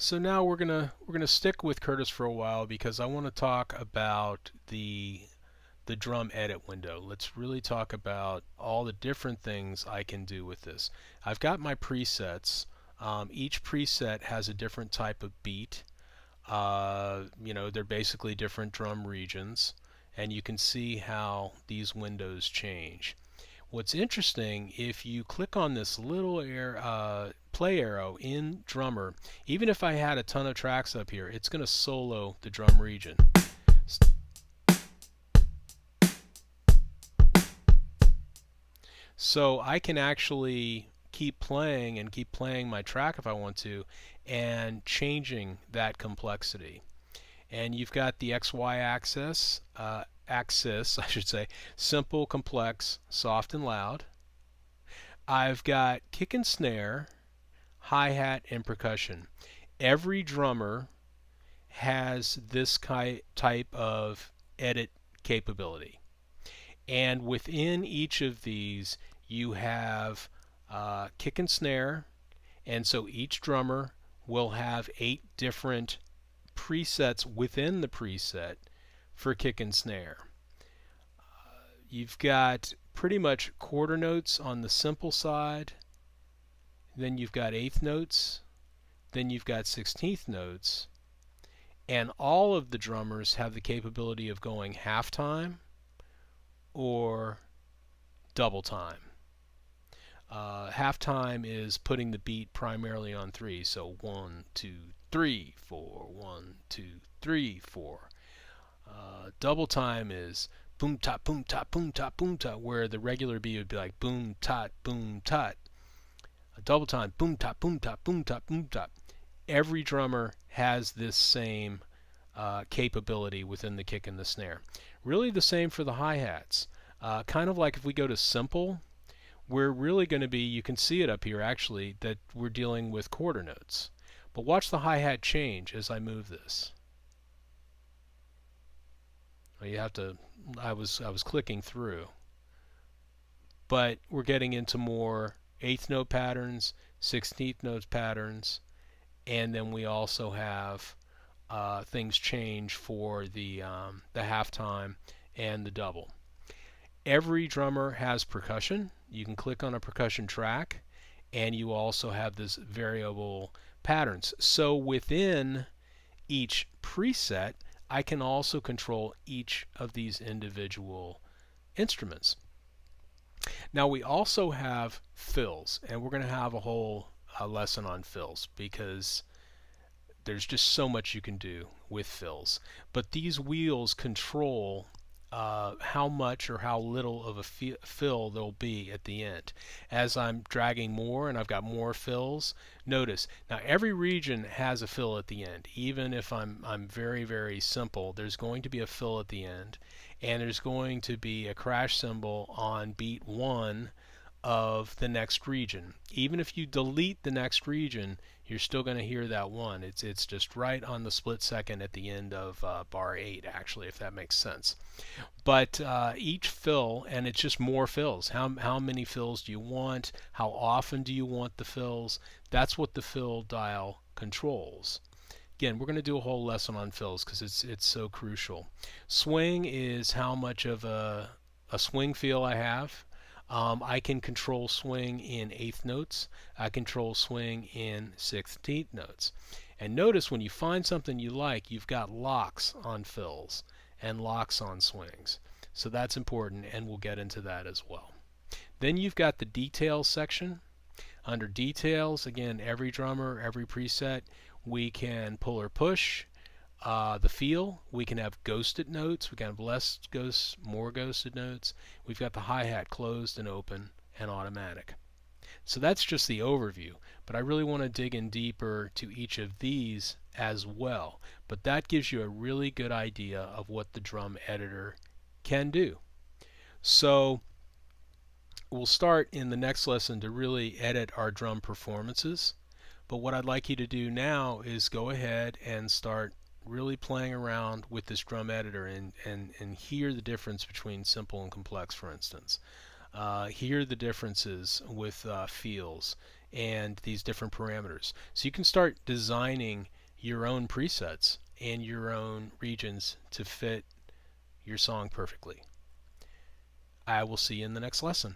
So now we're gonna stick with Curtis for a while because I want to talk about the drum edit window. Let's really talk about all the different things I can do with this. I've got my presets. Each preset has a different type of beat. They're basically different drum regions, and you can see how these windows change. What's interesting, if you click on this little play arrow in Drummer, even if I had a ton of tracks up here, it's going to solo the drum region. So I can actually keep playing and keep playing my track if I want to, and changing that complexity. And you've got the XY axis, I should say, simple, complex, soft, and loud. I've got kick and snare, hi-hat, and percussion. Every drummer has this type of edit capability. And within each of these, you have kick and snare, and so each drummer will have 8 different presets within the preset for kick and snare. You've got pretty much quarter notes on the simple side, then you've got eighth notes, then you've got 16th notes, and all of the drummers have the capability of going half time or double time. Half time is putting the beat primarily on 3, so 1, 2, 3, 4, 1, 2, 3, 4. Double time is boom tot boom tot boom tot boom tot, where the regular beat would be like boom tot boom tot. A double time boom tot boom tot boom tot boom tot. Every drummer has this same capability within the kick and the snare. Really the same for the hi-hats. Kind of like if we go to simple, we're really going to be, you can see it up here actually, that we're dealing with quarter notes. But watch the hi-hat change as I move this. Well, you have to, I was clicking through. But we're getting into more 8th note patterns, 16th note patterns, and then we also have things change for the halftime and the double. Every drummer has percussion. You can click on a percussion track, and you also have this variable patterns. So within each preset, I can also control each of these individual instruments. Now we also have fills, and we're going to have a whole lesson on fills because there's just so much you can do with fills. But these wheels control how much or how little of a fill there'll be at the end. As I'm dragging more and I've got more fills, notice now every region has a fill at the end. Even if I'm very, very simple, there's going to be a fill at the end, and there's going to be a crash cymbal on beat 1 of the next region. Even if you delete the next region, you're still going to hear that one. It's just right on the split second at the end of bar 8, actually, if that makes sense. But each fill, and it's just more fills. How many fills do you want? How often do you want the fills? That's what the fill dial controls. Again, we're going to do a whole lesson on fills because it's so crucial. Swing is how much of a swing feel I have. I can control swing in 8th notes. I control swing in 16th notes. And notice when you find something you like, you've got locks on fills and locks on swings. So that's important, and we'll get into that as well. Then you've got the details section. Under details, again, every drummer, every preset, we can pull or push. The feel, we can have ghosted notes, we can have less ghosts, more ghosted notes. We've got the hi-hat closed and open and automatic. So that's just the overview, but I really want to dig in deeper to each of these as well. But that gives you a really good idea of what the drum editor can do. So we'll start in the next lesson to really edit our drum performances. But what I'd like you to do now is go ahead and start really playing around with this drum editor and hear the difference between simple and complex, for instance. Hear the differences with feels and these different parameters. So you can start designing your own presets and your own regions to fit your song perfectly. I will see you in the next lesson.